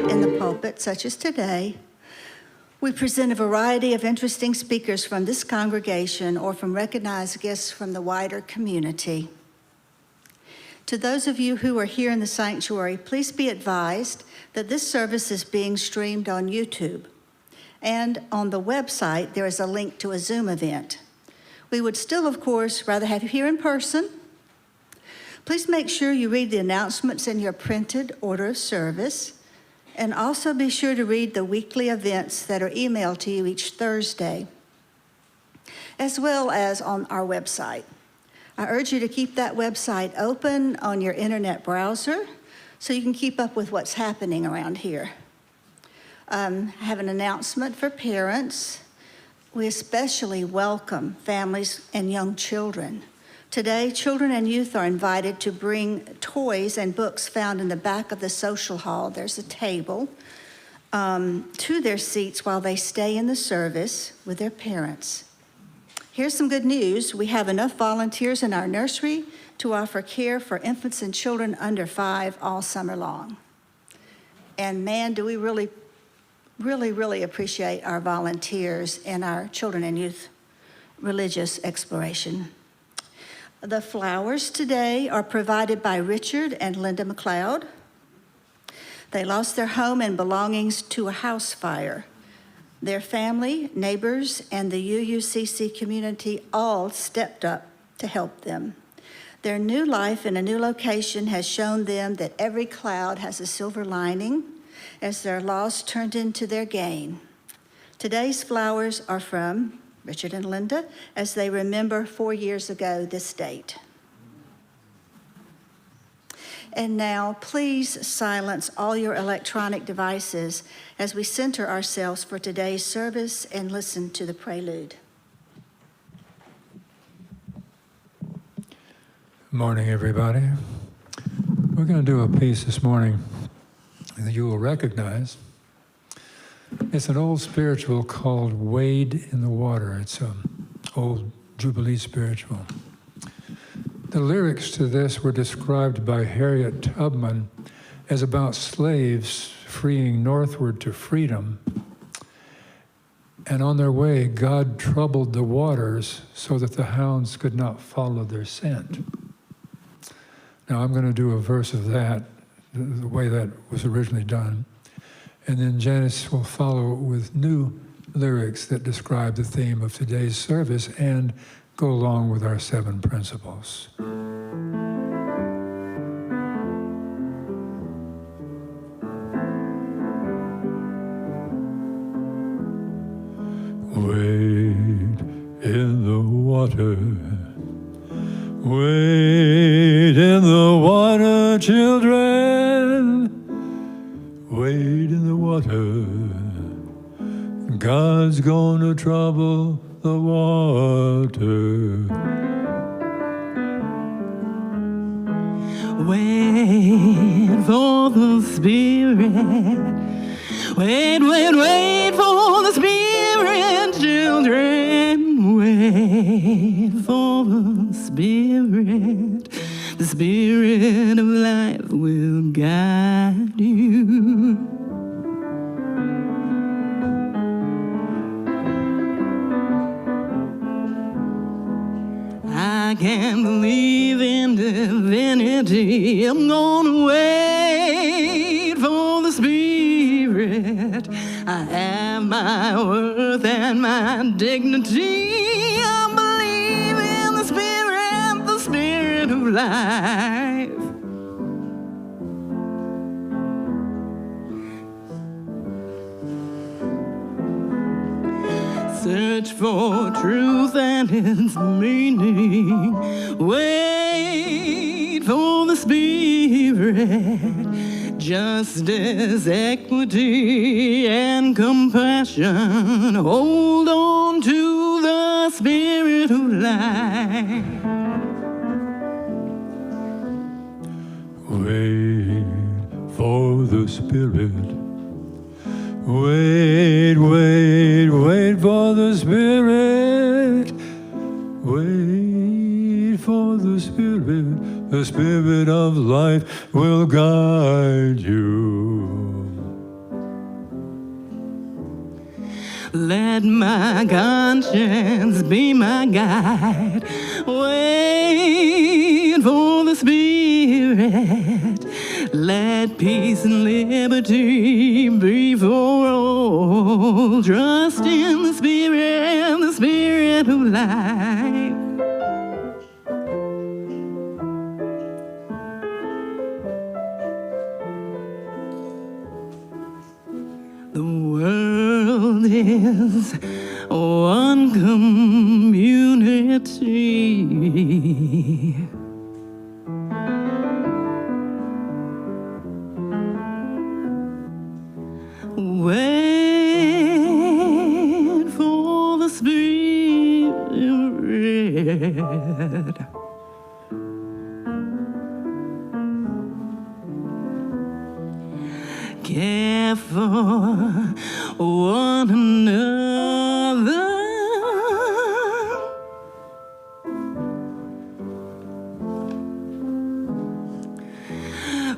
not in the pulpit, such as today, we present a variety of interesting speakers from this congregation or from recognized guests from the wider community. To those of you who are here in the sanctuary, please be advised that this service is being streamed on YouTube. And on the website, there is a link to a Zoom event. We would still, of course, rather have you here in person. Please make sure you read the announcements in your printed order of service, and also be sure to read the weekly events that are emailed to you each Thursday, as well as on our website. I urge you to keep that website open on your internet browser so you can keep up with what's happening around here. I have an announcement for parents. We especially welcome families and young children. Today, children and youth are invited to bring toys and books found in the back of the social hall. There's a table to their seats while they stay in the service with their parents. Here's some good news. We have enough volunteers in our nursery to offer care for infants and children under 5 all summer long. And man, do we really appreciate our volunteers in our children and youth religious exploration. The flowers today are provided by Richard and Linda McLeod. They lost their home and belongings to a house fire. Their family, neighbors, and the UUCC community all stepped up to help them. Their new life in a new location has shown them that every cloud has a silver lining, as their loss turned into their gain. Today's flowers are from Richard and Linda as they remember 4 years ago this date. And now, please silence all your electronic devices as we center ourselves for today's service and listen to the prelude. Morning, everybody. We're going to do a piece this morning that you will recognize. It's an old spiritual called Wade in the Water. It's an old Jubilee spiritual. The lyrics to this were described by Harriet Tubman as about slaves freeing northward to freedom. And on their way, God troubled the waters so that the hounds could not follow their scent. Now I'm going to do a verse of that, the way that was originally done. And then Janice will follow with new lyrics that describe the theme of today's service and go along with our 7 principles. Wade in the water, wade in the water, children, wade in the water. God's gonna trouble the water. Wait for the Spirit. Wait, wait, wait for the Spirit, children. Wait for the Spirit. The Spirit of life will guide you. I can't believe in divinity. I'm gonna wait for the Spirit. I have my worth and my dignity. I believe in the Spirit of life. Search for truth and its meaning. Wait for the Spirit. Justice, equity, and compassion. Hold on to the Spirit of life. Wait for the Spirit. Wait, wait, wait for the Spirit. Wait for the Spirit. The Spirit of life will guide you. Let my conscience be my guide. Wait for the Spirit. Let peace and liberty be for all. Trust in the Spirit of life. The world is one community. Wait for the Spirit. Care for one another.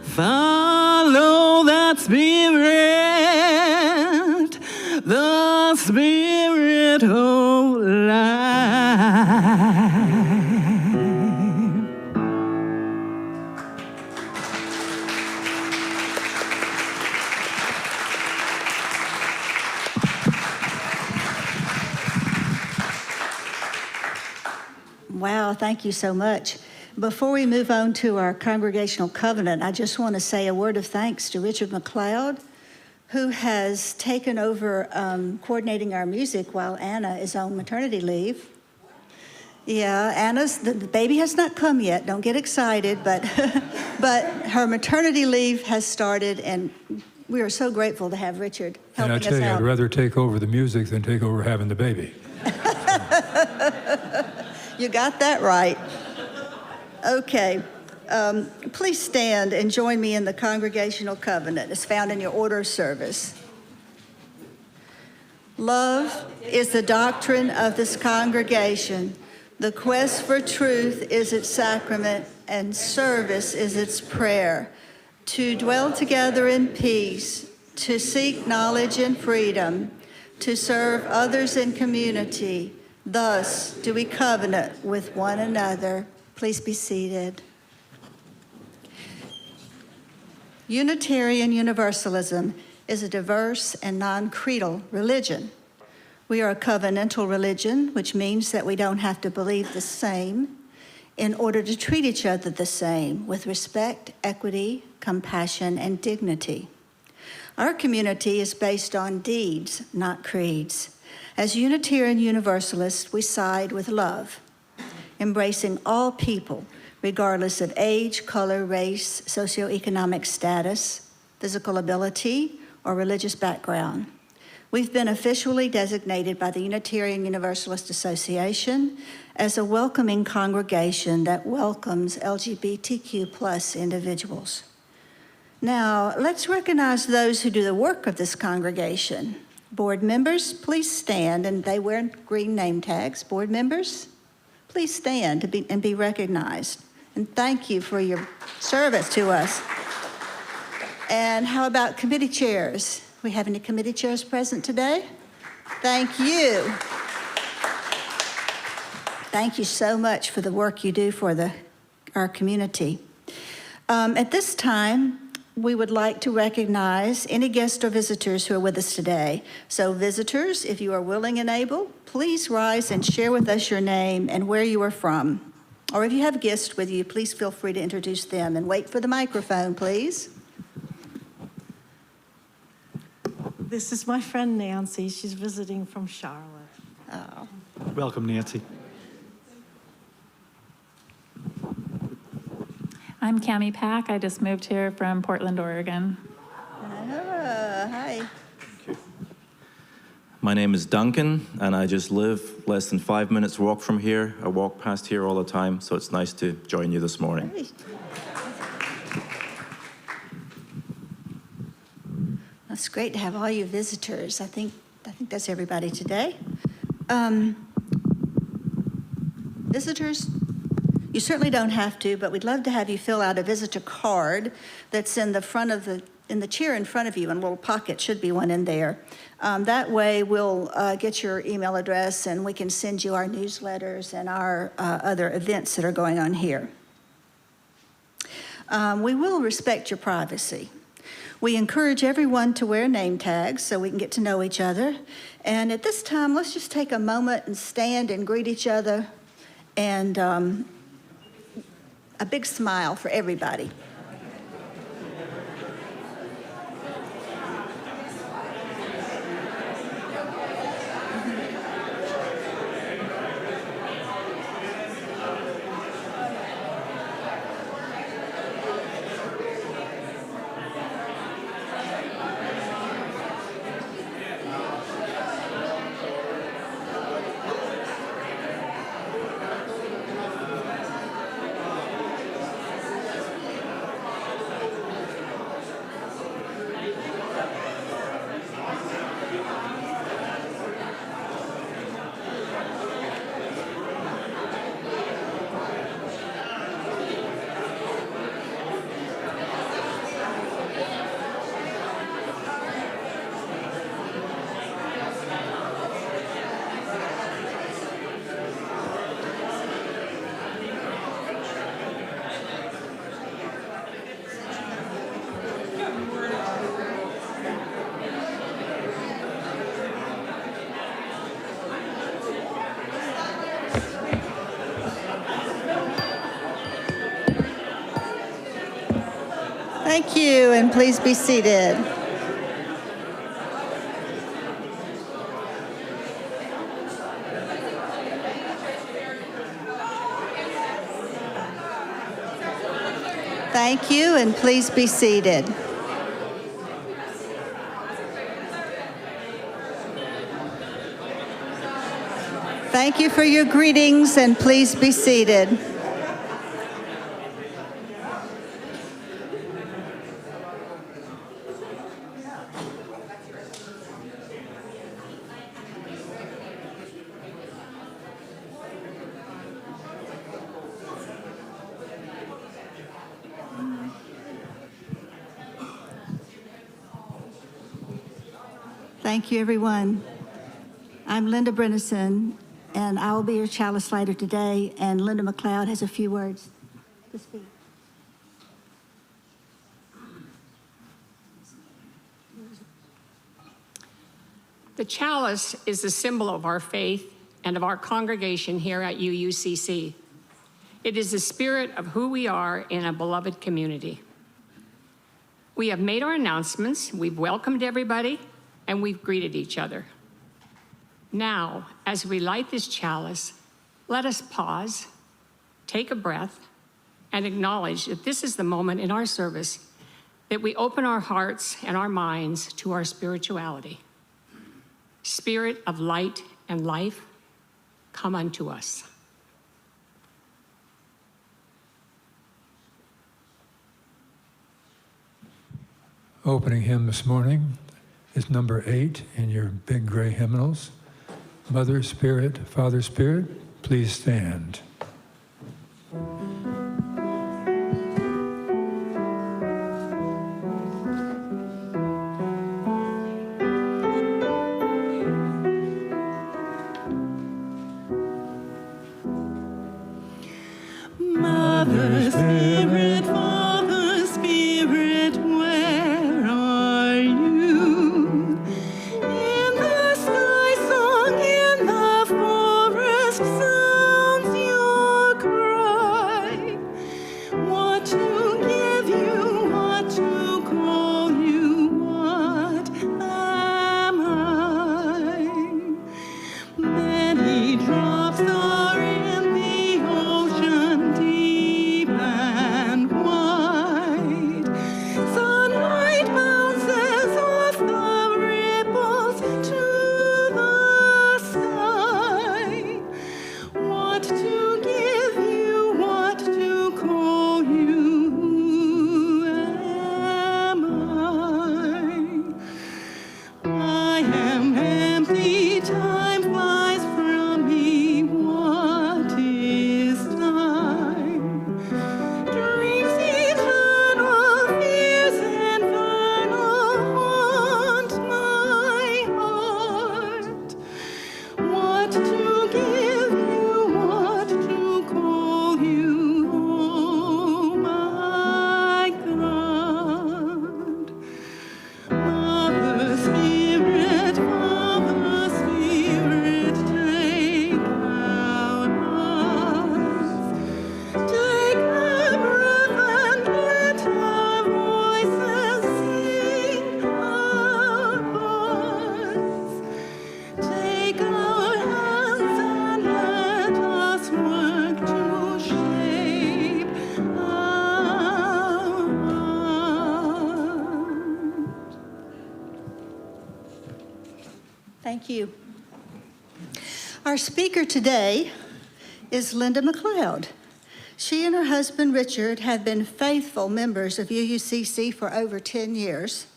Follow that Spirit, the Spirit of life. Wow, thank you so much. Before we move on to our congregational covenant, I just want to say a word of thanks to Richard McLeod, who has taken over coordinating our music while Anna is on maternity leave. Yeah, the baby has not come yet. Don't get excited, but but her maternity leave has started, and we are so grateful to have Richard helping us out. And I tell you, I'd rather take over the music than take over having the baby. You got that right. Okay. Please stand and join me in the congregational covenant as found in your order of service. Love is the doctrine of this congregation. The quest for truth is its sacrament, and service is its prayer. To dwell together in peace, to seek knowledge and freedom, to serve others in community. Thus do we covenant with one another. Please be seated. Unitarian Universalism is a diverse and non-creedal religion. We are a covenantal religion, which means that we don't have to believe the same in order to treat each other the same with respect, equity, compassion, and dignity. Our community is based on deeds, not creeds. As Unitarian Universalists, we side with love, embracing all people, regardless of age, color, race, socioeconomic status, physical ability, or religious background. We've been officially designated by the Unitarian Universalist Association as a welcoming congregation that welcomes LGBTQ+ individuals. Now, let's recognize those who do the work of this congregation. Board members, please stand, and they wear green name tags. Board members, please stand and be recognized. And thank you for your service to us. And how about committee chairs? We have any committee chairs present today? Thank you. Thank you so much for the work you do for our community. At this time, we would like to recognize any guests or visitors who are with us today. So visitors, if you are willing and able, please rise and share with us your name and where you are from. Or if you have guests with you, please feel free to introduce them and wait for the microphone, please. This is my friend Nancy. She's visiting from Charlotte. Oh. Welcome, Nancy. I'm Cami Pack. I just moved here from Portland, Oregon. Hi. My name is Duncan, and I just live less than 5 minutes walk from here. I walk past here all the time, so it's nice to join you this morning. Hey. It's great to have all you visitors. I think that's everybody today. Visitors, you certainly don't have to, but we'd love to have you fill out a visitor card that's in the front of the in the chair in front of you, in a little pocket, should be one in there. That way, we'll get your email address and we can send you our newsletters and our other events that are going on here. We will respect your privacy. We encourage everyone to wear name tags so we can get to know each other. And at this time, let's just take a moment and stand and greet each other, and a big smile for everybody. Thank you, and please be seated. Thank you, and please be seated. Thank you for your greetings, and please be seated. Thank you, everyone. I'm Linda Brennison, and I will be your chalice lighter today, and Linda McLeod has a few words to speak. The chalice is the symbol of our faith and of our congregation here at UUCC. It is the spirit of who we are in a beloved community. We have made our announcements, we've welcomed everybody, and we've greeted each other. Now, as we light this chalice, let us pause, take a breath, and acknowledge that this is the moment in our service that we open our hearts and our minds to our spirituality. Spirit of light and life, come unto us. Opening hymn this morning is number 8 in your big gray hymnals. Mother Spirit, Father Spirit, please stand. Mother Spirit, Father Spirit, where are you? In the sky song, in the forest sounds your Thank you. Our speaker today is Linda McLeod. She and her husband, Richard, have been faithful members of UUCC for over 10 years.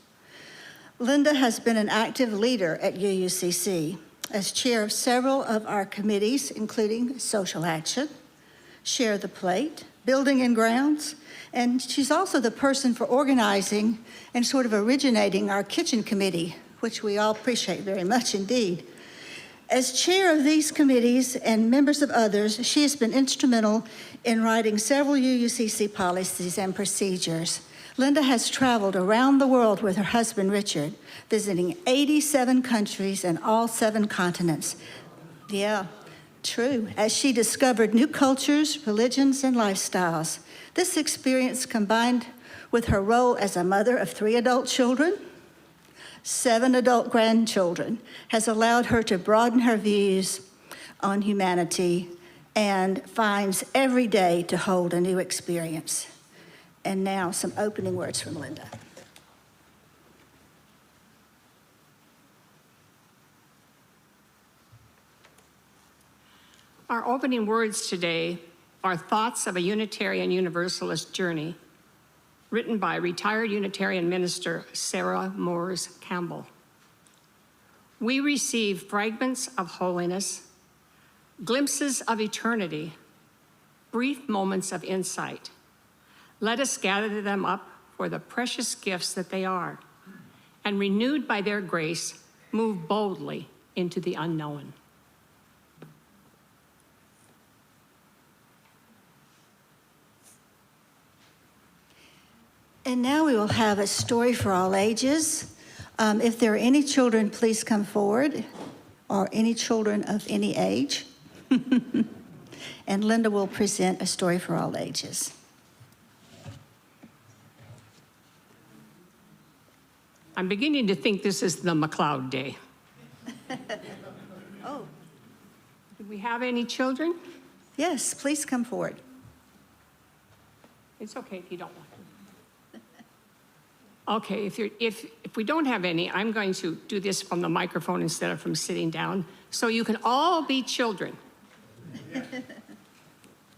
Linda has been an active leader at UUCC as chair of several of our committees, including Social Action, Share the Plate, Building and Grounds, and she's also the person for organizing and sort of originating our kitchen committee, which we all appreciate very much indeed. As chair of these committees and members of others, she has been instrumental in writing several UUCC policies and procedures. Linda has traveled around the world with her husband, Richard, visiting 87 countries and all 7 continents. Yeah, true, as she discovered new cultures, religions, and lifestyles. This experience, combined with her role as a mother of 3 adult children, 7 adult grandchildren, has allowed her to broaden her views on humanity and finds every day to hold a new experience. And now some opening words from Linda. Our opening words today are thoughts of a Unitarian Universalist journey, written by retired Unitarian minister Sarah Moores Campbell. We receive fragments of holiness, glimpses of eternity, brief moments of insight. Let us gather them up for the precious gifts that they are, and renewed by their grace, move boldly into the unknown. And now we will have a story for all ages. If there are any children, please come forward, or any children of any age. And Linda will present a story for all ages. I'm beginning to think this is the McLeod Day. Oh, Do we have any children? yes, please come forward. It's okay if you don't want to. Okay, if we don't have any, I'm going to do this from the microphone instead of from sitting down, so you can all be children.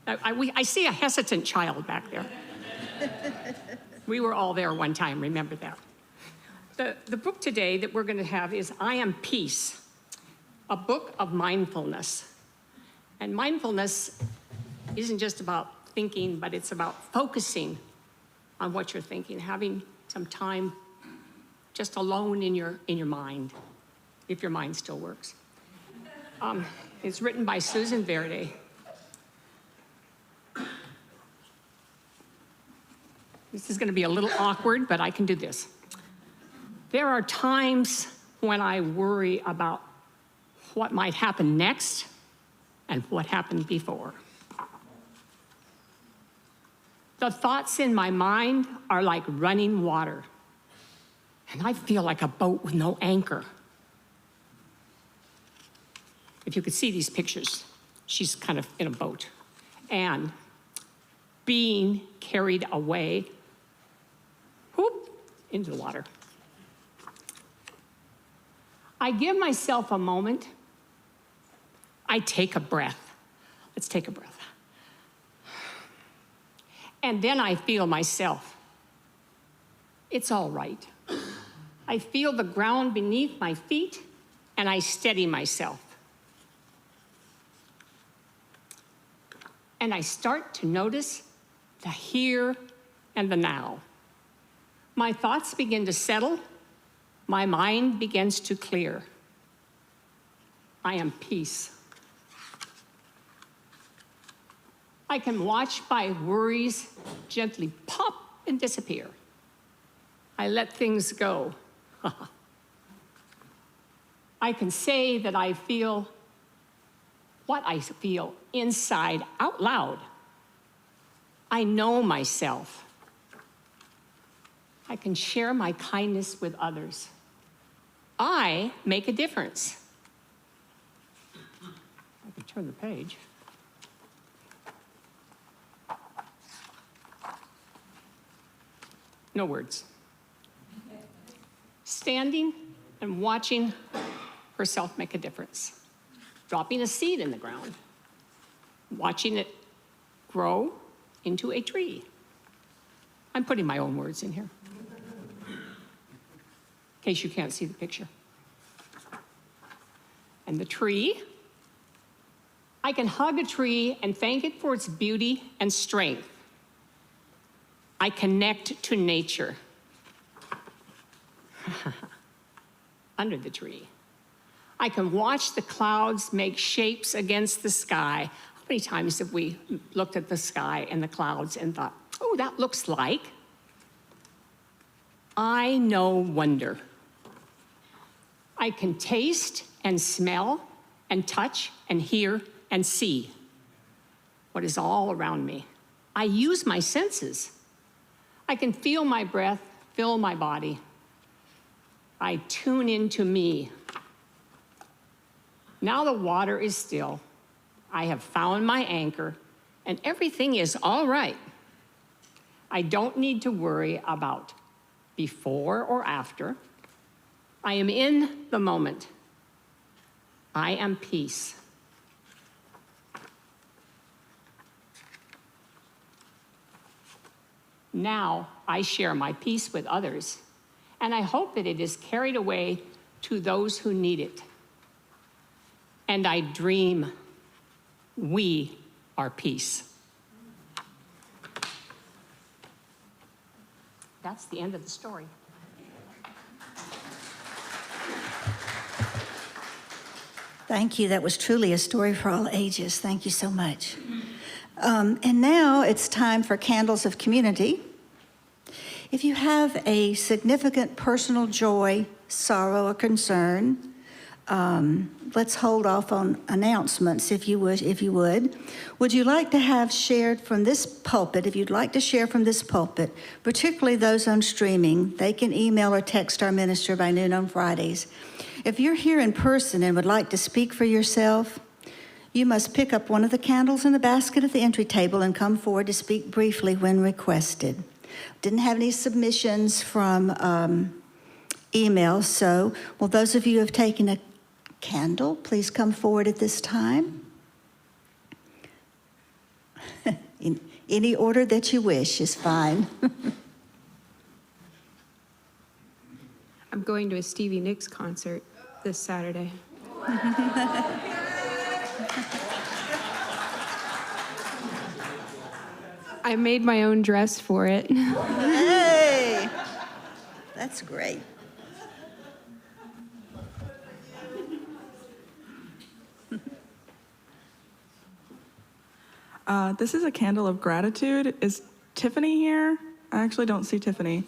I see a hesitant child back there. We were all there one time, remember that. The book today that we're going to have is I Am Peace, a book of mindfulness. And mindfulness isn't just about thinking, but it's about focusing on what you're thinking, having some time just alone in your mind, if your mind still works. It's written by Susan Verde. This is going to be a little awkward, but I can do this. There are times when I worry about what might happen next and what happened before. The thoughts in my mind are like running water, and I feel like a boat with no anchor. If you could see these pictures, she's kind of in a boat, and being carried away, whoop, into the water. I give myself a moment. I take a breath. Let's take a breath. And then I feel myself. It's all right. I feel the ground beneath my feet, and I steady myself. And I start to notice the here and the now. My thoughts begin to settle. My mind begins to clear. I am peace. I can watch my worries gently pop and disappear. I let things go. I can say that I feel what I feel inside out loud. I know myself. I can share my kindness with others. I make a difference. I can turn the page. No words. Standing and watching herself make a difference. Dropping a seed in the ground, watching it grow into a tree. I'm putting my own words in here, in case you can't see the picture. And the tree, I can hug a tree and thank it for its beauty and strength. I connect to nature under the tree. I can watch the clouds make shapes against the sky. How many times have we looked at the sky and the clouds and thought, oh, that looks like? I know wonder. I can taste and smell and touch and hear and see what is all around me. I use my senses. I can feel my breath, fill my body. I tune into me. Now the water is still. I have found my anchor, and everything is all right. I don't need to worry about before or after. I am in the moment. I am peace. Now I share my peace with others, and I hope that it is carried away to those who need it. And I dream we are peace. That's the end of the story. Thank you. That was truly a story for all ages. Thank you so much. And now it's time for Candles of Community. If you have a significant personal joy, sorrow, or concern, let's hold off on announcements if you would. Would you like to have shared from this pulpit? If you'd like to share from this pulpit, particularly those on streaming, they can email or text our minister by noon on Fridays. If you're here in person and would like to speak for yourself, you must pick up one of the candles in the basket at the entry table and come forward to speak briefly when requested. Didn't have any submissions from email, so will those of you who have taken a candle please come forward at this time? In any order that you wish is fine. I'm going to a Stevie Nicks concert this Saturday. I made my own dress for it. Hey, that's great. This is a candle of gratitude. Is Tiffany here? I actually don't see Tiffany.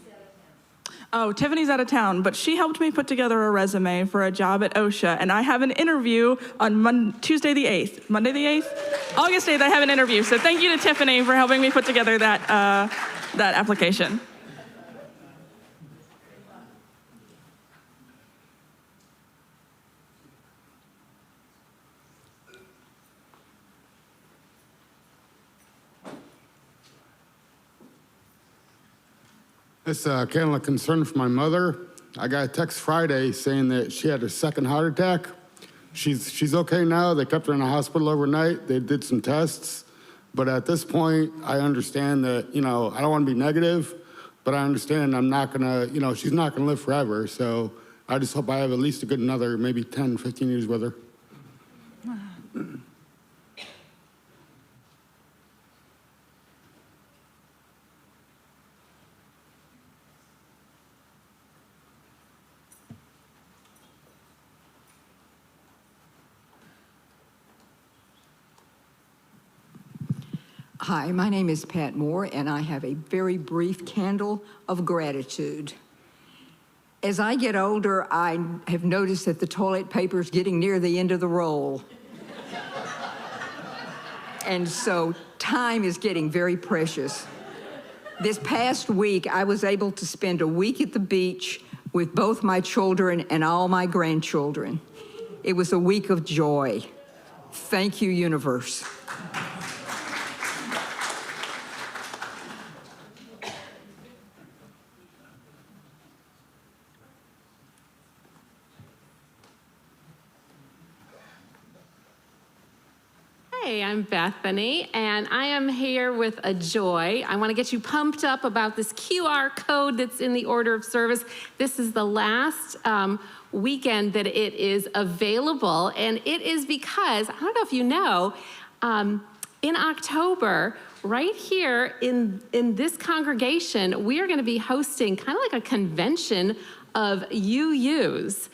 Oh, Tiffany's out of town, but she helped me put together a resume for a job at OSHA, and I have an interview on Tuesday the 8th. Monday the 8th? August 8th, I have an interview. So thank you to Tiffany for helping me put together that application. It's kind of a concern for my mother. I got a text Friday saying that she had a second heart attack. She's okay now. They kept her in the hospital overnight. They did some tests. But at this point, I understand that, I don't want to be negative, but I understand I'm not going to, she's not going to live forever. So I just hope I have at least a good another maybe 10, 15 years with her. Hi, my name is Pat Moore, and I have a very brief candle of gratitude. As I get older, I have noticed that the toilet paper is getting near the end of the roll. And so time is getting very precious. This past week, I was able to spend a week at the beach with both my children and all my grandchildren. It was a week of joy. Thank you, universe. Hi, I'm Bethany, and I am here with a joy. I want to get you pumped up about this QR code that's in the order of service. This is the last weekend that it is available, and it is because, I don't know if you know, in October, right here in this congregation, we are going to be hosting kind of like a convention of UUs.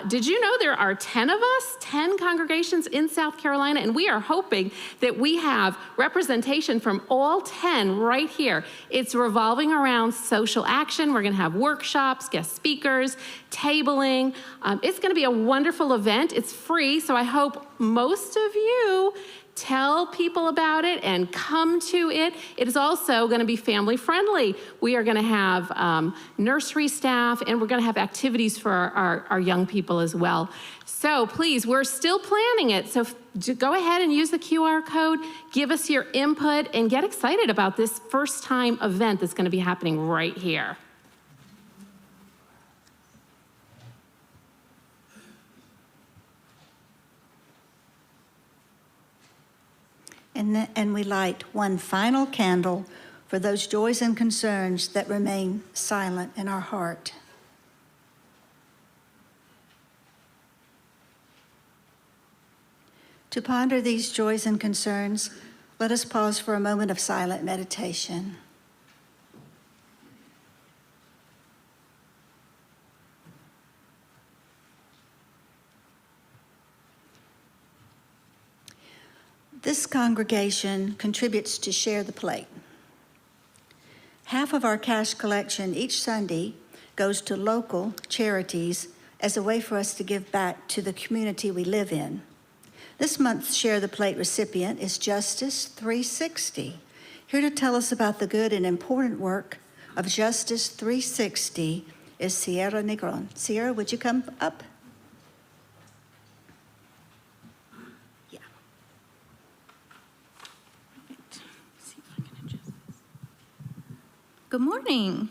Did you know there are 10 of us, 10 congregations in South Carolina, and we are hoping that we have representation from all 10 right here. It's revolving around social action. We're going to have workshops, guest speakers, tabling. It's going to be a wonderful event. It's free, so I hope most of you tell people about it and come to it. It is also going to be family friendly. We are going to have nursery staff, and we're going to have activities for our young people as well. So please, we're still planning it. So go ahead and use the QR code, give us your input, and get excited about this first time event that's going to be happening right here. And we light one final candle for those joys and concerns that remain silent in our heart. To ponder these joys and concerns, let us pause for a moment of silent meditation. This congregation contributes to Share the Plate. Half of our cash collection each Sunday goes to local charities as a way for us to give back to the community we live in. This month's Share the Plate recipient is Justice 360. Here to tell us about the good and important work of Justice 360 is Sierra Negron. Sierra, would you come up? Good morning.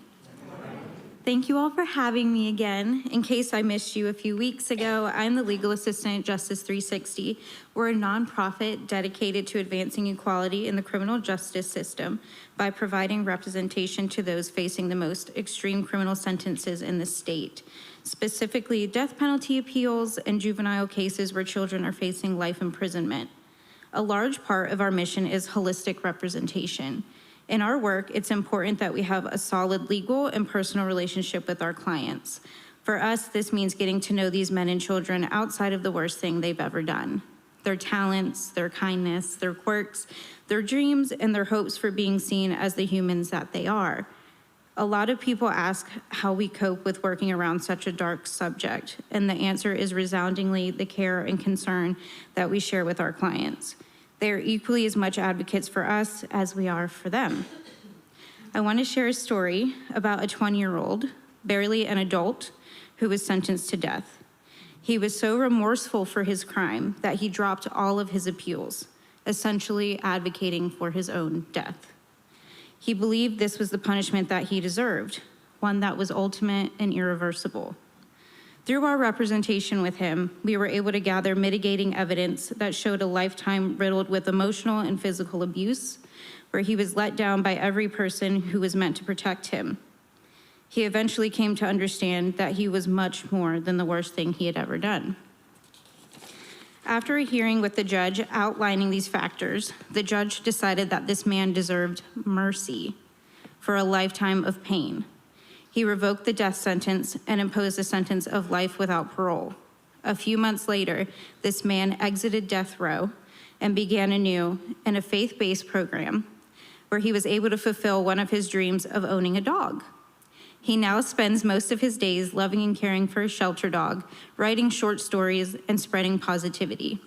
Thank you all for having me again. In case I missed you a few weeks ago, I'm the legal assistant at Justice 360. We're a nonprofit dedicated to advancing equality in the criminal justice system by providing representation to those facing the most extreme criminal sentences in the state, specifically death penalty appeals and juvenile cases where children are facing life imprisonment. A large part of our mission is holistic representation. In our work, it's important that we have a solid legal and personal relationship with our clients. For us, this means getting to know these men and children outside of the worst thing they've ever done. Their talents, their kindness, their quirks, their dreams, and their hopes for being seen as the humans that they are. A lot of people ask how we cope with working around such a dark subject, and the answer is resoundingly the care and concern that we share with our clients. They are equally as much advocates for us as we are for them. I want to share a story about a 20-year-old, barely an adult, who was sentenced to death. He was so remorseful for his crime that he dropped all of his appeals, essentially advocating for his own death. He believed this was the punishment that he deserved, one that was ultimate and irreversible. Through our representation with him, we were able to gather mitigating evidence that showed a lifetime riddled with emotional and physical abuse, where he was let down by every person who was meant to protect him. He eventually came to understand that he was much more than the worst thing he had ever done. After a hearing with the judge outlining these factors, the judge decided that this man deserved mercy for a lifetime of pain. He revoked the death sentence and imposed a sentence of life without parole. A few months later, this man exited death row and began anew in a faith-based program where he was able to fulfill one of his dreams of owning a dog. He now spends most of his days loving and caring for his shelter dog, writing short stories, and spreading positivity.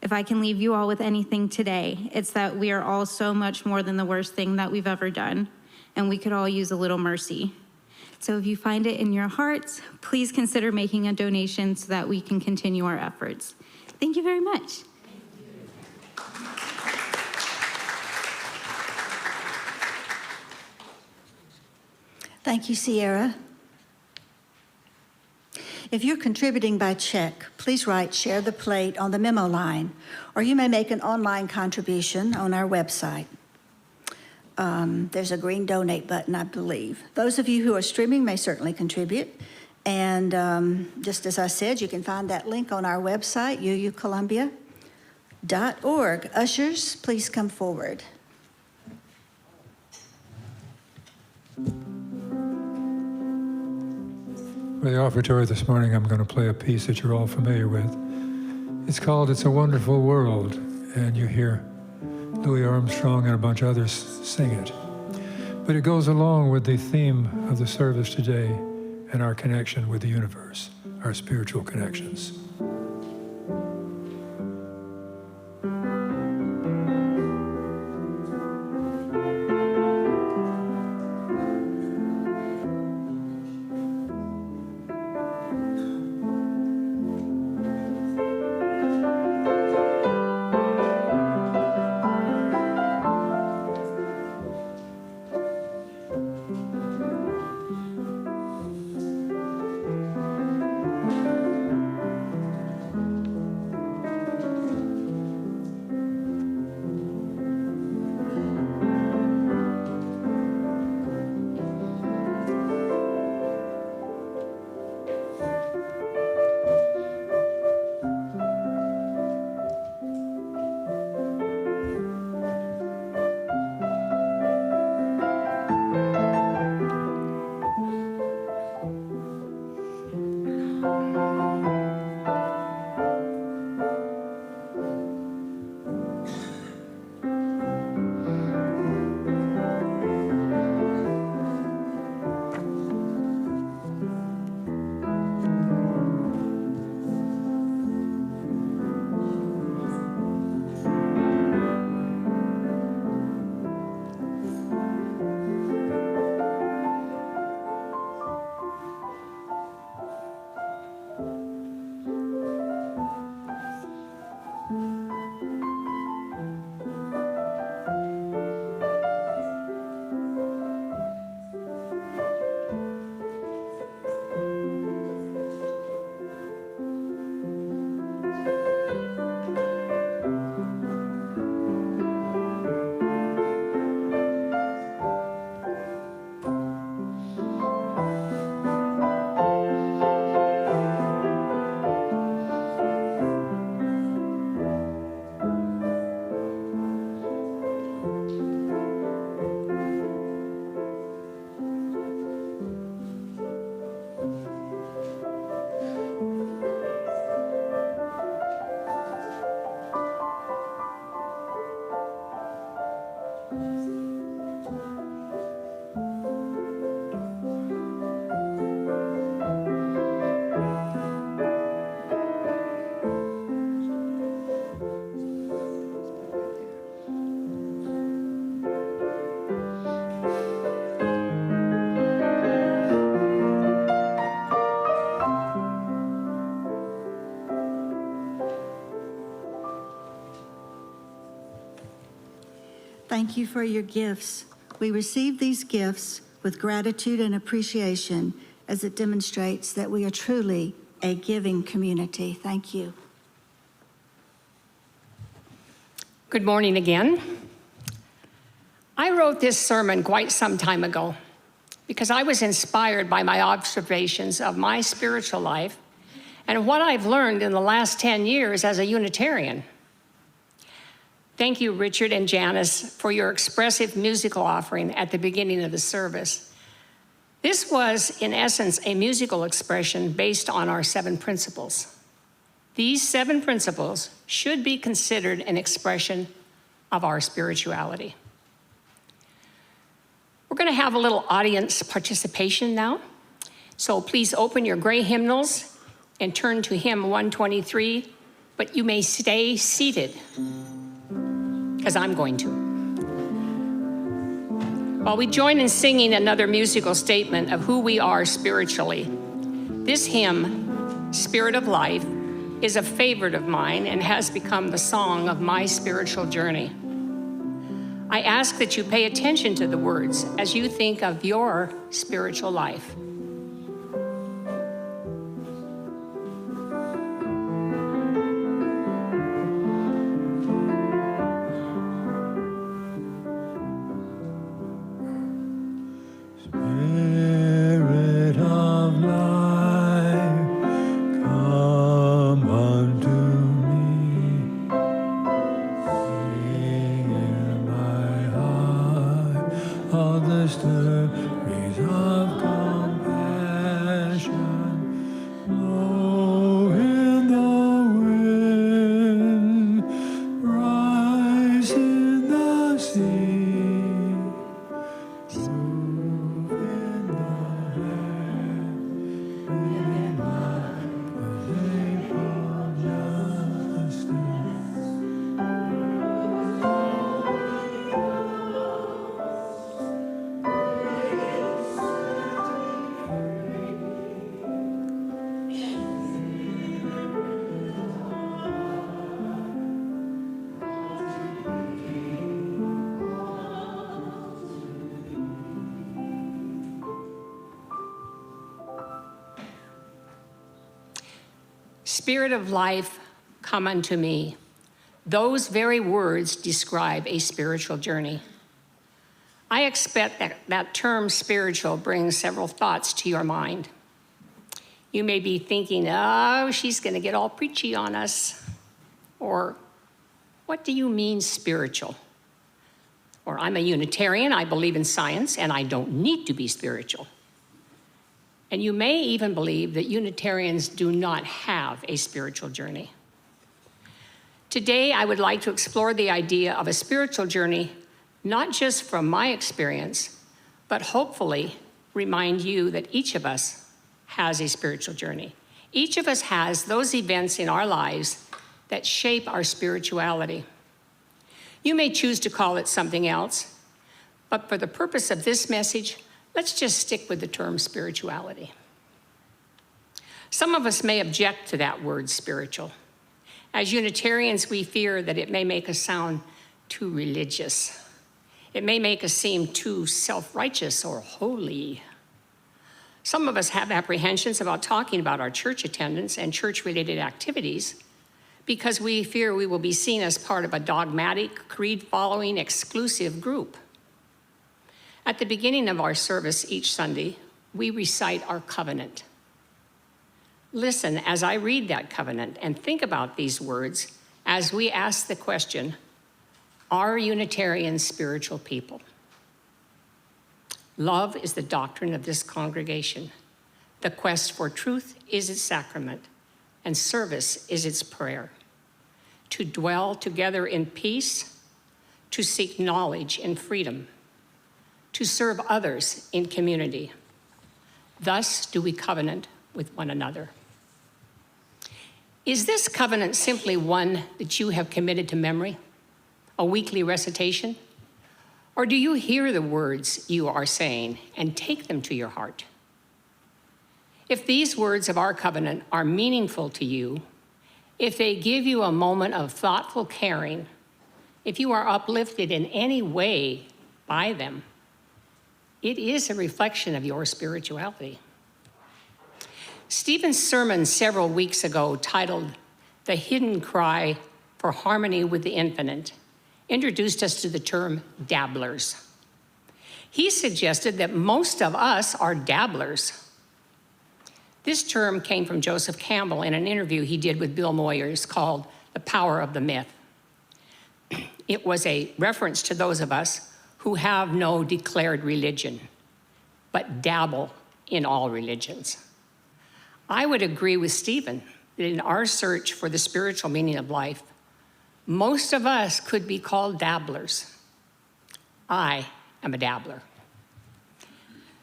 If I can leave you all with anything today, it's that we are all so much more than the worst thing that we've ever done, and we could all use a little mercy. So if you find it in your hearts, please consider making a donation so that we can continue our efforts. Thank you very much. Thank you, Sierra. If you're contributing by check, please write "Share the Plate" on the memo line, or you may make an online contribution on our website. There's a green donate button, I believe. Those of you who are streaming may certainly contribute. And just as I said, you can find that link on our website, uucolumbia.org. Ushers, please come forward. For the offertory this morning, I'm going to play a piece that you're all familiar with. It's called "It's a Wonderful World," and you hear Louis Armstrong and a bunch of others sing it. But it goes along with the theme of the service today and our connection with the universe, our spiritual connections. Thank you for your gifts. We receive these gifts with gratitude and appreciation as it demonstrates that we are truly a giving community. Thank you. Good morning again. I wrote this sermon quite some time ago because I was inspired by my observations of my spiritual life and what I've learned in the last 10 years as a Unitarian. Thank you, Richard and Janice, for your expressive musical offering at the beginning of the service. This was, in essence, a musical expression based on our 7 principles. These 7 principles should be considered an expression of our spirituality. We're going to have a little audience participation now. So please open your gray hymnals and turn to hymn 123, but you may stay seated, because I'm going to. While we join in singing another musical statement of who we are spiritually, this hymn, Spirit of Life, is a favorite of mine and has become the song of my spiritual journey. I ask that you pay attention to the words as you think of your spiritual life. Spirit of life, come unto me. Those very words describe a spiritual journey. I expect that term spiritual brings several thoughts to your mind. You may be thinking, oh, she's going to get all preachy on us. Or, what do you mean spiritual? Or, I'm a Unitarian, I believe in science, and I don't need to be spiritual. And you may even believe that Unitarians do not have a spiritual journey. Today, I would like to explore the idea of a spiritual journey, not just from my experience, but hopefully remind you that each of us has a spiritual journey. Each of us has those events in our lives that shape our spirituality. You may choose to call it something else, but for the purpose of this message, let's just stick with the term spirituality. Some of us may object to that word spiritual. As Unitarians, we fear that it may make us sound too religious. It may make us seem too self-righteous or holy. Some of us have apprehensions about talking about our church attendance and church-related activities because we fear we will be seen as part of a dogmatic, creed-following, exclusive group. At the beginning of our service each Sunday, we recite our covenant. Listen as I read that covenant and think about these words as we ask the question, are Unitarians spiritual people? Love is the doctrine of this congregation. The quest for truth is its sacrament, and service is its prayer. To dwell together in peace, to seek knowledge in freedom, to serve others in community. Thus do we covenant with one another. Is this covenant simply one that you have committed to memory, a weekly recitation? Or do you hear the words you are saying and take them to your heart? If these words of our covenant are meaningful to you, if they give you a moment of thoughtful caring, if you are uplifted in any way by them, it is a reflection of your spirituality. Stephen's sermon several weeks ago, titled The Hidden Cry for Harmony with the Infinite, introduced us to the term dabblers. He suggested that most of us are dabblers. This term came from Joseph Campbell in an interview he did with Bill Moyers called The Power of the Myth. It was a reference to those of us who have no declared religion, but dabble in all religions. I would agree with Stephen that in our search for the spiritual meaning of life, most of us could be called dabblers. I am a dabbler.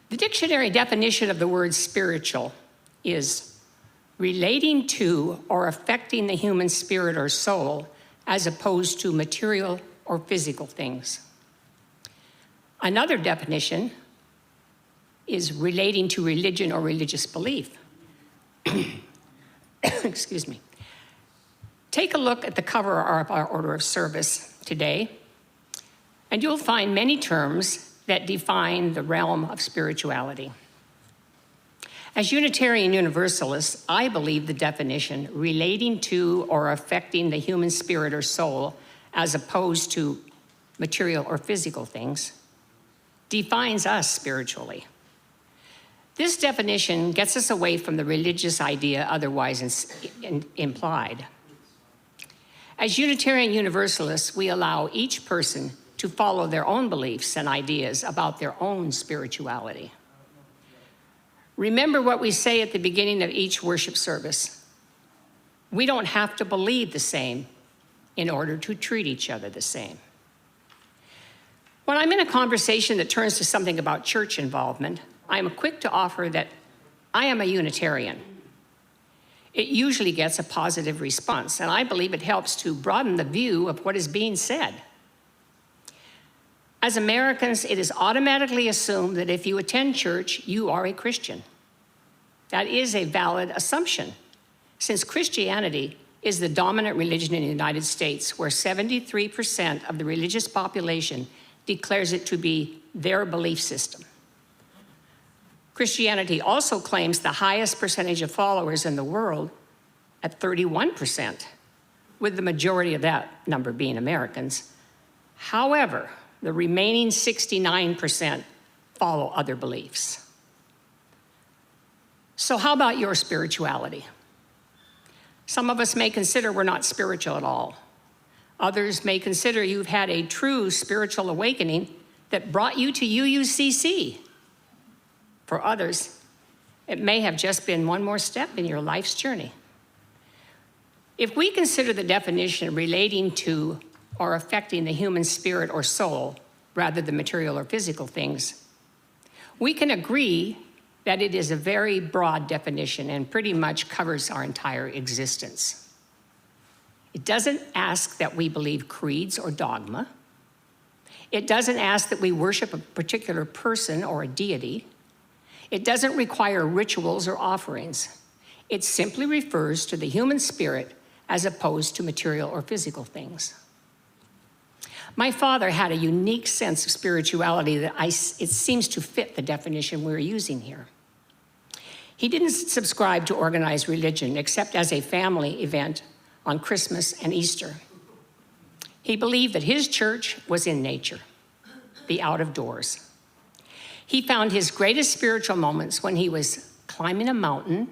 The dictionary definition of the word spiritual is relating to or affecting the human spirit or soul as opposed to material or physical things. Another definition is relating to religion or religious belief. Excuse me. Take a look at the cover of our order of service today, and you'll find many terms that define the realm of spirituality. As Unitarian Universalists, I believe the definition relating to or affecting the human spirit or soul as opposed to material or physical things defines us spiritually. This definition gets us away from the religious idea otherwise implied. As Unitarian Universalists, we allow each person to follow their own beliefs and ideas about their own spirituality. Remember what we say at the beginning of each worship service. We don't have to believe the same in order to treat each other the same. When I'm in a conversation that turns to something about church involvement, I am quick to offer that I am a Unitarian. It usually gets a positive response, and I believe it helps to broaden the view of what is being said. As Americans, it is automatically assumed that if you attend church, you are a Christian. That is a valid assumption, since Christianity is the dominant religion in the United States, where 73% of the religious population declares it to be their belief system. Christianity also claims the highest percentage of followers in the world, at 31%, with the majority of that number being Americans. However, the remaining 69% follow other beliefs. So how about your spirituality? Some of us may consider we're not spiritual at all. Others may consider you've had a true spiritual awakening that brought you to UUCC. For others, it may have just been one more step in your life's journey. If we consider the definition relating to or affecting the human spirit or soul, rather than material or physical things, we can agree that it is a very broad definition and pretty much covers our entire existence. It doesn't ask that we believe creeds or dogma. It doesn't ask that we worship a particular person or a deity. It doesn't require rituals or offerings. It simply refers to the human spirit as opposed to material or physical things. My father had a unique sense of spirituality that it seems to fit the definition we're using here. He didn't subscribe to organized religion except as a family event on Christmas and Easter. He believed that his church was in nature, the out of doors. He found his greatest spiritual moments when he was climbing a mountain,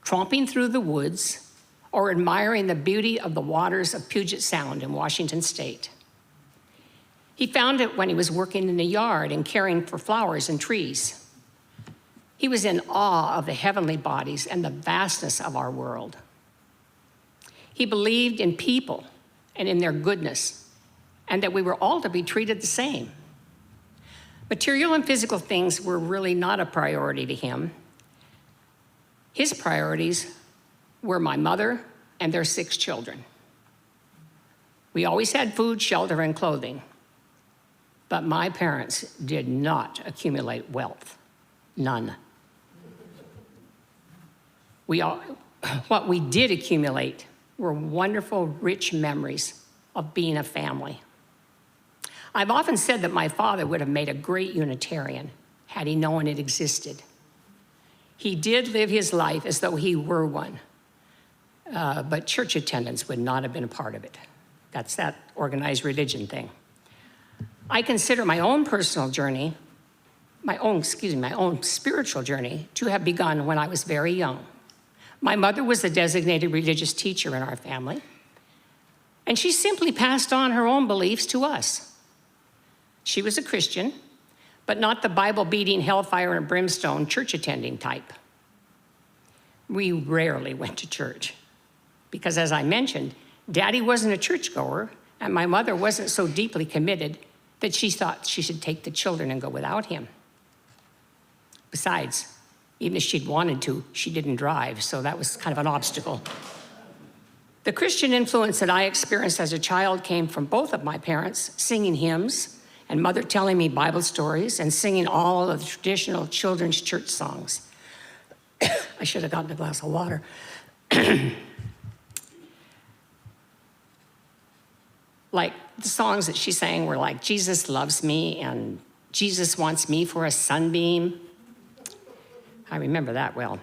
tromping through the woods, or admiring the beauty of the waters of Puget Sound in Washington State. He found it when he was working in the yard and caring for flowers and trees. He was in awe of the heavenly bodies and the vastness of our world. He believed in people and in their goodness, and that we were all to be treated the same. Material and physical things were really not a priority to him. His priorities were my mother and their 6 children. We always had food, shelter, and clothing, but my parents did not accumulate wealth, none. What we did accumulate were wonderful, rich memories of being a family. I've often said that my father would have made a great Unitarian had he known it existed. He did live his life as though he were one, but church attendance would not have been a part of it. That's that organized religion thing. I consider my own personal journey, my own spiritual journey to have begun when I was very young. My mother was the designated religious teacher in our family, and she simply passed on her own beliefs to us. She was a Christian, but not the Bible-beating, hellfire and brimstone church-attending type. We rarely went to church because, as I mentioned, Daddy wasn't a churchgoer, and my mother wasn't so deeply committed that she thought she should take the children and go without him. Besides, even if she'd wanted to, she didn't drive, so that was kind of an obstacle. The Christian influence that I experienced as a child came from both of my parents singing hymns and mother telling me Bible stories and singing all of the traditional children's church songs. I should have gotten a glass of water. Like the songs that she sang were like, Jesus loves me and Jesus wants me for a sunbeam. I remember that well.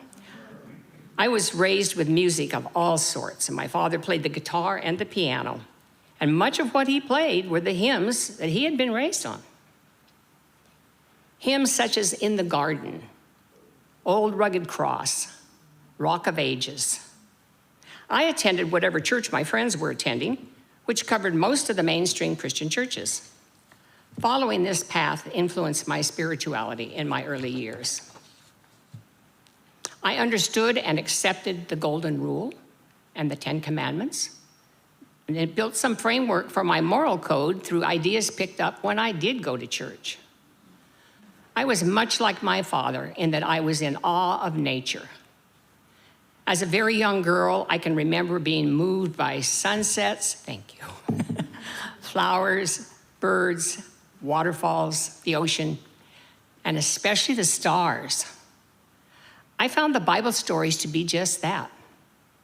I was raised with music of all sorts, and my father played the guitar and the piano, and much of what he played were the hymns that he had been raised on. Hymns such as In the Garden, Old Rugged Cross, Rock of Ages. I attended whatever church my friends were attending, which covered most of the mainstream Christian churches. Following this path influenced my spirituality in my early years. I understood and accepted the Golden Rule and the 10 Commandments, and it built some framework for my moral code through ideas picked up when I did go to church. I was much like my father in that I was in awe of nature. As a very young girl, I can remember being moved by sunsets, thank you, flowers, birds, waterfalls, the ocean, and especially the stars. I found the Bible stories to be just that,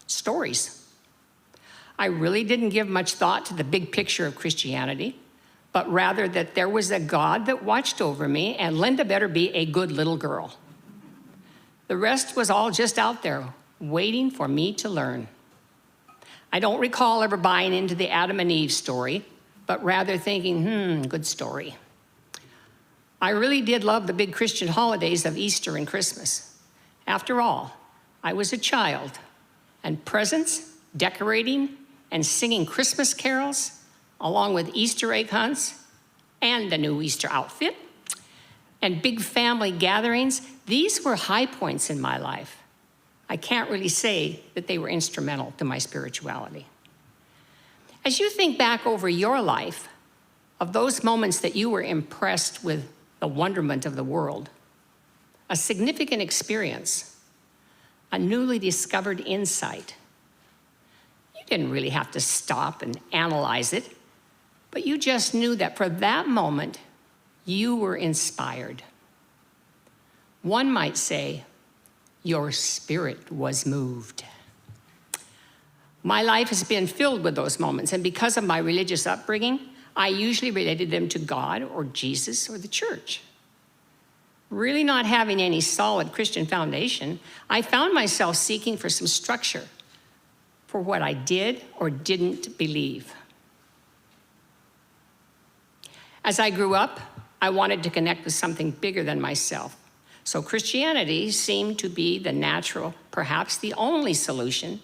stories. I really didn't give much thought to the big picture of Christianity, but rather that there was a God that watched over me, and Linda better be a good little girl. The rest was all just out there, waiting for me to learn. I don't recall ever buying into the Adam and Eve story, but rather thinking, good story. I really did love the big Christian holidays of Easter and Christmas. After all, I was a child, and presents, decorating, and singing Christmas carols, along with Easter egg hunts, and a new Easter outfit, and big family gatherings, these were high points in my life. I can't really say that they were instrumental to my spirituality. As you think back over your life, of those moments that you were impressed with the wonderment of the world, a significant experience, a newly discovered insight, you didn't really have to stop and analyze it, but you just knew that for that moment, you were inspired. One might say, your spirit was moved. My life has been filled with those moments, and because of my religious upbringing, I usually related them to God or Jesus or the church. Really not having any solid Christian foundation, I found myself seeking for some structure for what I did or didn't believe. As I grew up, I wanted to connect with something bigger than myself. So Christianity seemed to be the natural, perhaps the only solution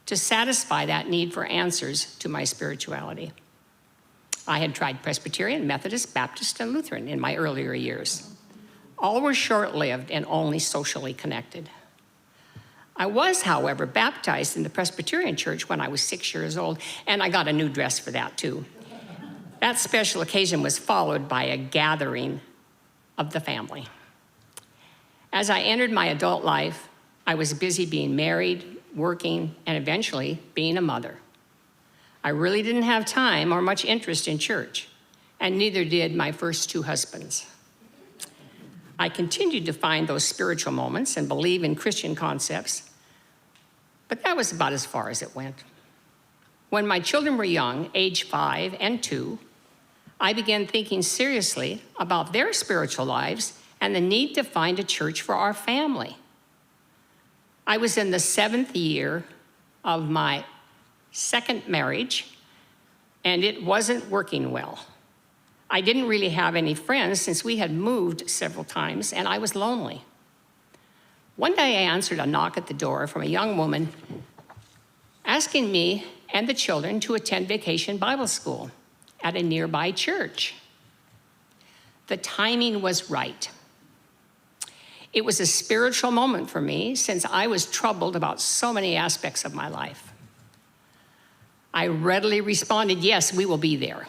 to satisfy that need for answers to my spirituality. I had tried Presbyterian, Methodist, Baptist, and Lutheran in my earlier years. All were short-lived and only socially connected. I was, however, baptized in the Presbyterian church when I was 6 years old, and I got a new dress for that too. That special occasion was followed by a gathering of the family. As I entered my adult life, I was busy being married, working, and eventually being a mother. I really didn't have time or much interest in church, and neither did my first two husbands. I continued to find those spiritual moments and believe in Christian concepts, but that was about as far as it went. When my children were young, age 5 and 2, I began thinking seriously about their spiritual lives and the need to find a church for our family. I was in the 7th year of my second marriage, and it wasn't working well. I didn't really have any friends since we had moved several times, and I was lonely. One day I answered a knock at the door from a young woman asking me and the children to attend vacation Bible school at a nearby church. The timing was right. It was a spiritual moment for me since I was troubled about so many aspects of my life. I readily responded, yes, we will be there.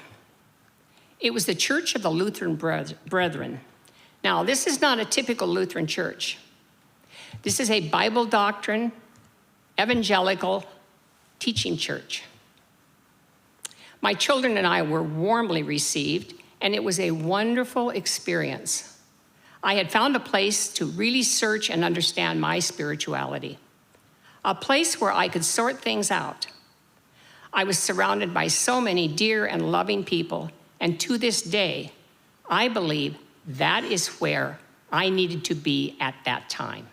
It was the Church of the Lutheran Brethren. Now, this is not a typical Lutheran church. This is a Bible doctrine, evangelical teaching church. My children and I were warmly received, and it was a wonderful experience. I had found a place to really search and understand my spirituality, a place where I could sort things out. I was surrounded by so many dear and loving people, and to this day, I believe that is where I needed to be at that time.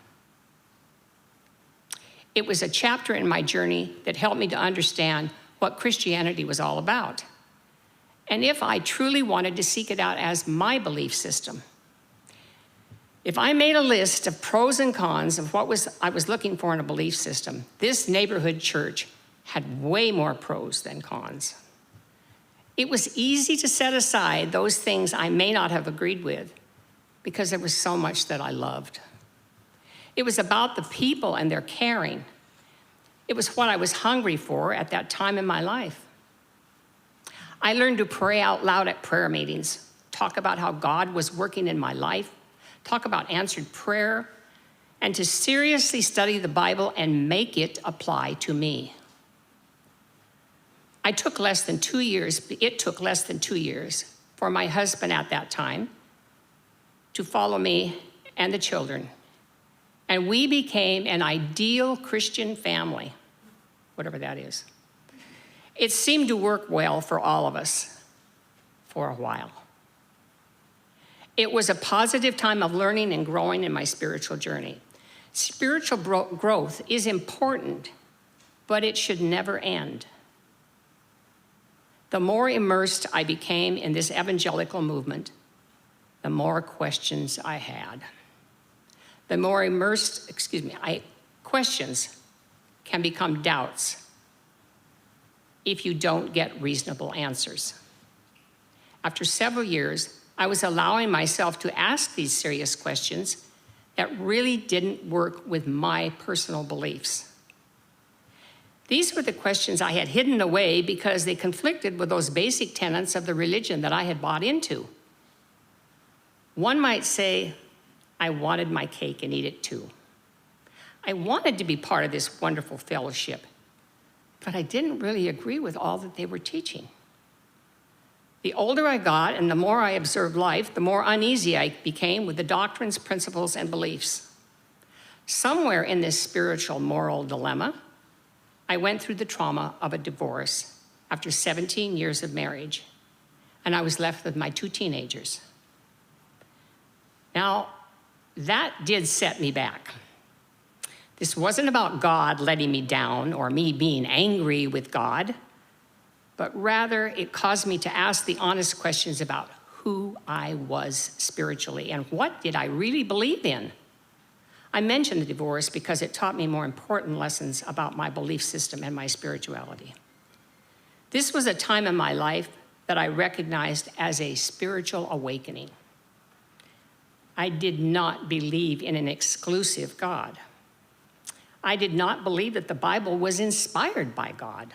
It was a chapter in my journey that helped me to understand what Christianity was all about, and if I truly wanted to seek it out as my belief system. If I made a list of pros and cons of what I was looking for in a belief system, this neighborhood church had way more pros than cons. It was easy to set aside those things I may not have agreed with because there was so much that I loved. It was about the people and their caring. It was what I was hungry for at that time in my life. I learned to pray out loud at prayer meetings, talk about how God was working in my life, talk about answered prayer, and to seriously study the Bible and make it apply to me. It took less than 2 years for my husband at that time to follow me and the children. And we became an ideal Christian family, whatever that is. It seemed to work well for all of us for a while. It was a positive time of learning and growing in my spiritual journey. Spiritual growth is important, but it should never end. The more immersed I became in this evangelical movement, the more questions I had. The more questions can become doubts if you don't get reasonable answers. After several years, I was allowing myself to ask these serious questions that really didn't work with my personal beliefs. These were the questions I had hidden away because they conflicted with those basic tenets of the religion that I had bought into. One might say, I wanted my cake and eat it too. I wanted to be part of this wonderful fellowship, but I didn't really agree with all that they were teaching. The older I got and the more I observed life, the more uneasy I became with the doctrines, principles, and beliefs. Somewhere in this spiritual moral dilemma, I went through the trauma of a divorce after 17 years of marriage, and I was left with my 2 teenagers. Now, that did set me back. This wasn't about God letting me down or me being angry with God, but rather it caused me to ask the honest questions about who I was spiritually and what did I really believe in. I mention the divorce because it taught me more important lessons about my belief system and my spirituality. This was a time in my life that I recognized as a spiritual awakening. I did not believe in an exclusive God. I did not believe that the Bible was inspired by God.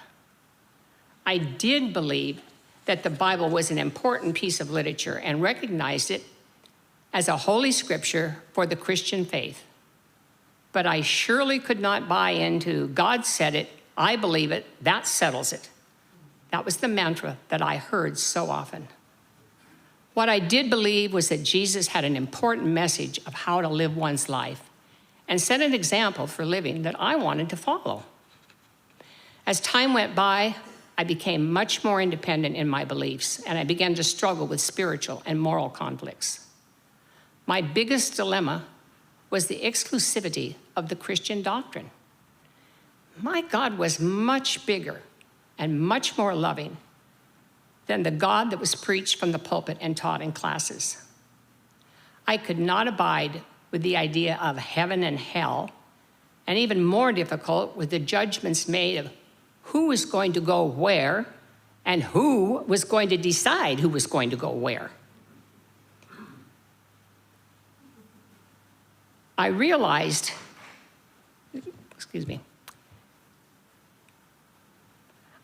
I did believe that the Bible was an important piece of literature and recognized it as a holy scripture for the Christian faith. But I surely could not buy into God said it, I believe it, that settles it. That was the mantra that I heard so often. What I did believe was that Jesus had an important message of how to live one's life and set an example for living that I wanted to follow. As time went by, I became much more independent in my beliefs, and I began to struggle with spiritual and moral conflicts. My biggest dilemma was the exclusivity of the Christian doctrine. My God was much bigger and much more loving than the God that was preached from the pulpit and taught in classes. I could not abide with the idea of heaven and hell, and even more difficult with the judgments made of who was going to go where and who was going to decide who was going to go where. I realized,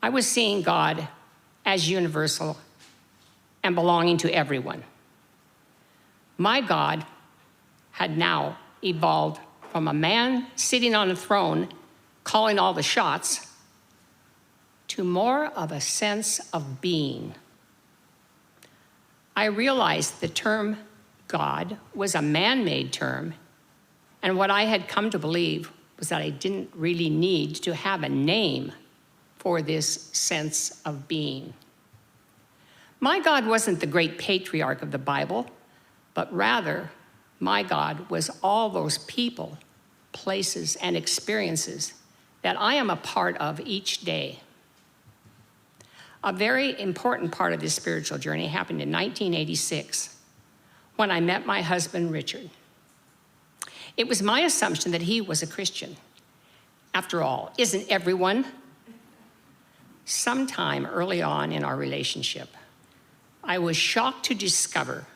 I was seeing God as universal and belonging to everyone. My God had now evolved from a man sitting on a throne calling all the shots to more of a sense of being. I realized the term God was a man-made term, and what I had come to believe was that I didn't really need to have a name for this sense of being. My God wasn't the great patriarch of the Bible, but rather, my God was all those people, places, and experiences that I am a part of each day. A very important part of this spiritual journey happened in 1986, when I met my husband, Richard. It was my assumption that he was a Christian. After all, isn't everyone? Sometime early on in our relationship, I was shocked to discover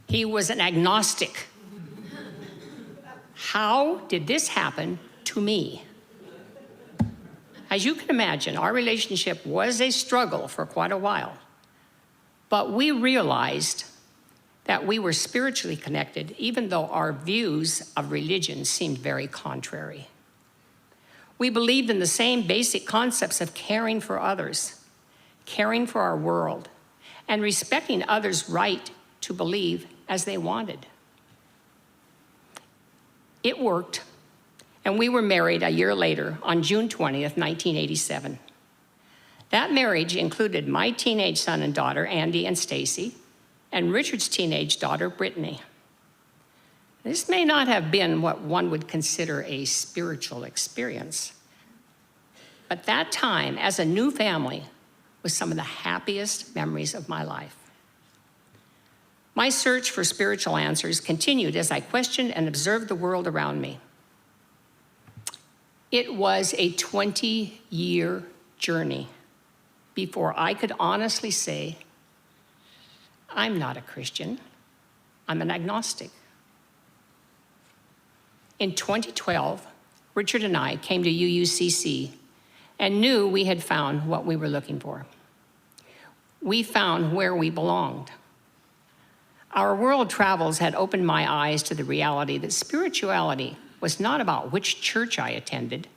he was an agnostic. How did this happen to me? As you can imagine, our relationship was a struggle for quite a while, but we realized that we were spiritually connected, even though our views of religion seemed very contrary. We believed in the same basic concepts of caring for others, caring for our world, and respecting others' right to believe as they wanted. It worked, and we were married a year later on June 20th, 1987. That marriage included my teenage son and daughter, Andy and Stacy, and Richard's teenage daughter, Brittany. This may not have been what one would consider a spiritual experience, but that time, as a new family, with some of the happiest memories of my life. My search for spiritual answers continued as I questioned and observed the world around me. It was a 20-year journey before I could honestly say, I'm not a Christian, I'm an agnostic. In 2012, Richard and I came to UUCC and knew we had found what we were looking for. We found where we belonged. Our world travels had opened my eyes to the reality that spirituality was not about which church I attended,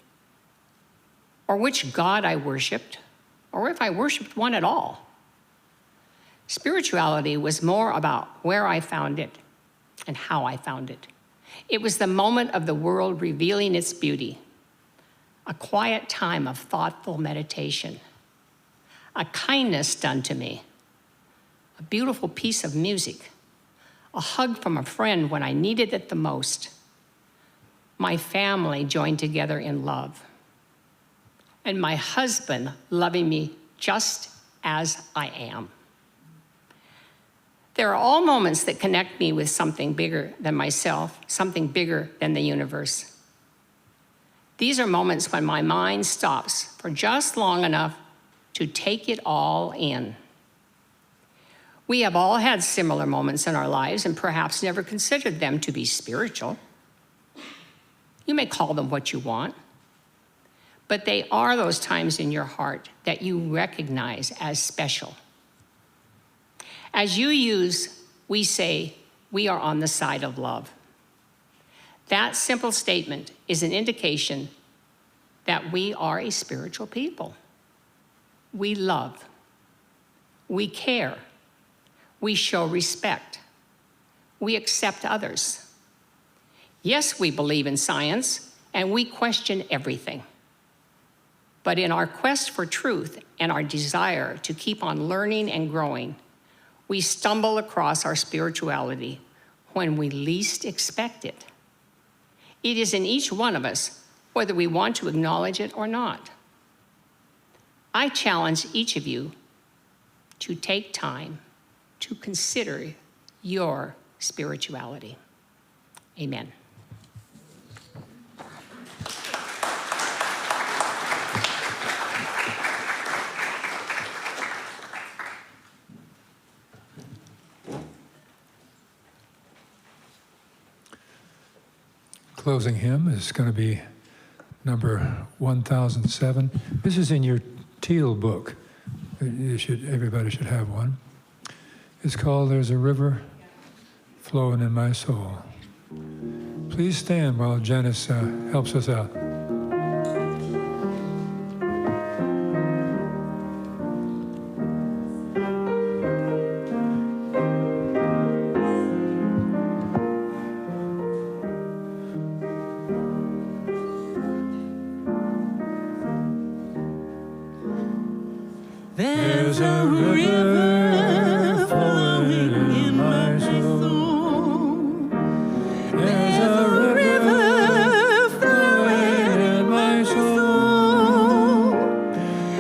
or which God I worshiped, or if I worshiped one at all. Spirituality was more about where I found it and how I found it. It was the moment of the world revealing its beauty, a quiet time of thoughtful meditation, a kindness done to me, a beautiful piece of music, a hug from a friend when I needed it the most, my family joined together in love, and my husband loving me just as I am. There are all moments that connect me with something bigger than myself, something bigger than the universe. These are moments when my mind stops for just long enough to take it all in. We have all had similar moments in our lives and perhaps never considered them to be spiritual. You may call them what you want, but they are those times in your heart that you recognize as special. As you use, we say, we are on the side of love. That simple statement is an indication that we are a spiritual people. We love, we care, we show respect, we accept others. Yes, we believe in science, and we question everything. But in our quest for truth and our desire to keep on learning and growing, we stumble across our spirituality when we least expect it. It is in each one of us, whether we want to acknowledge it or not. I challenge each of you to take time to consider your spirituality. Amen. Closing hymn is going to be number 1007. This is in your teal book. Everybody should have one. It's called There's a River Flowing in My Soul. Please stand while Janice helps us out. There's a river flowing in my soul. There's a river flowing in my soul.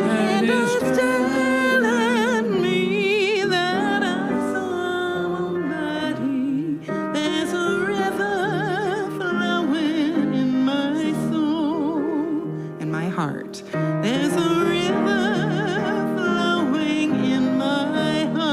And it's telling me that I'm somebody. There's a river flowing in my soul. In my heart. There's a river flowing in my heart.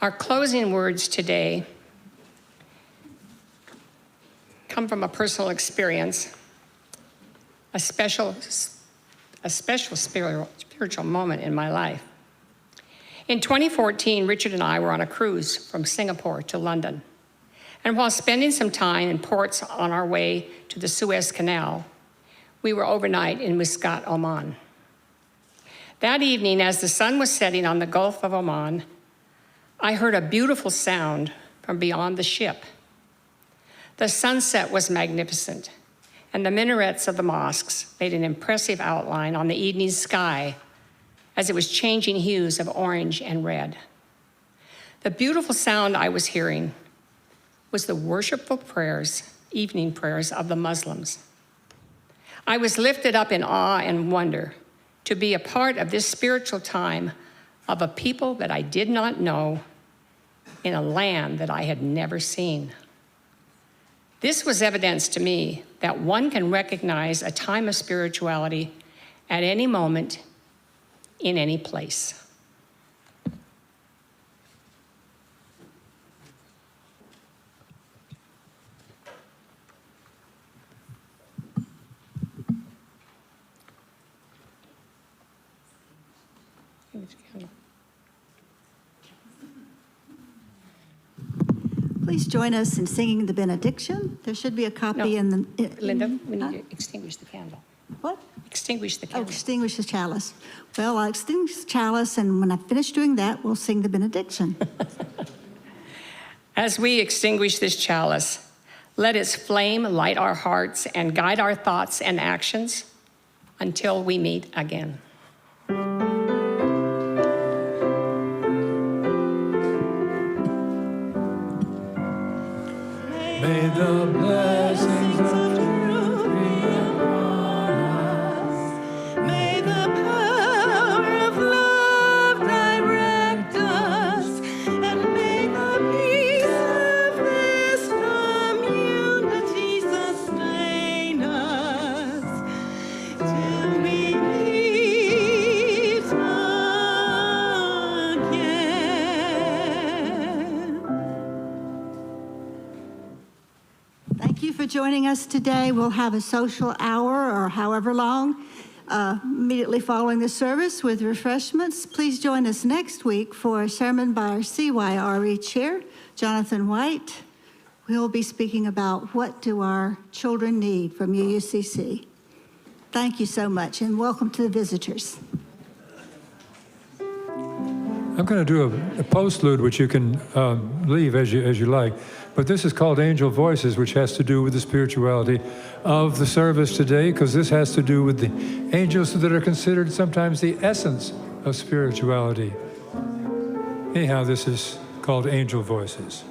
Our closing words today come from a personal experience, a special spiritual moment in my life. In 2014, Richard and I were on a cruise from Singapore to London. And while spending some time in ports on our way to the Suez Canal, we were overnight in Muscat, Oman. That evening, as the sun was setting on the Gulf of Oman, I heard a beautiful sound from beyond the ship. The sunset was magnificent, and the minarets of the mosques made an impressive outline on the evening sky as it was changing hues of orange and red. The beautiful sound I was hearing was the worshipful prayers, evening prayers of the Muslims. I was lifted up in awe and wonder to be a part of this spiritual time of a people that I did not know in a land that I had never seen. This was evidence to me that one can recognize a time of spirituality at any moment, in any place. Please join us in singing the benediction. There should be a copy in the... Linda, we need to extinguish the candle. What? Extinguish the Oh, candle. extinguish the chalice. Well, I'll extinguish the chalice, and when I finish doing that, we'll sing the benediction. As we extinguish this chalice, let its flame light our hearts and guide our thoughts and actions until we meet again. May the blessings of truth be upon us. May the power of love direct us, and may the peace of this community sustain us till we meet again. Thank you for joining us today. We'll have a social hour or however long immediately following the service with refreshments. Please join us next week for a sermon by our CYRE chair, Jonathan White. We'll be speaking about what do our children need from UUCC. Thank you so much, and welcome to the visitors. I'm going to do a postlude, which you can leave as you like. But this is called Angel Voices, which has to do with the spirituality of the service today, because this has to do with the angels that are considered sometimes the essence of spirituality. Anyhow, this is called Angel Voices.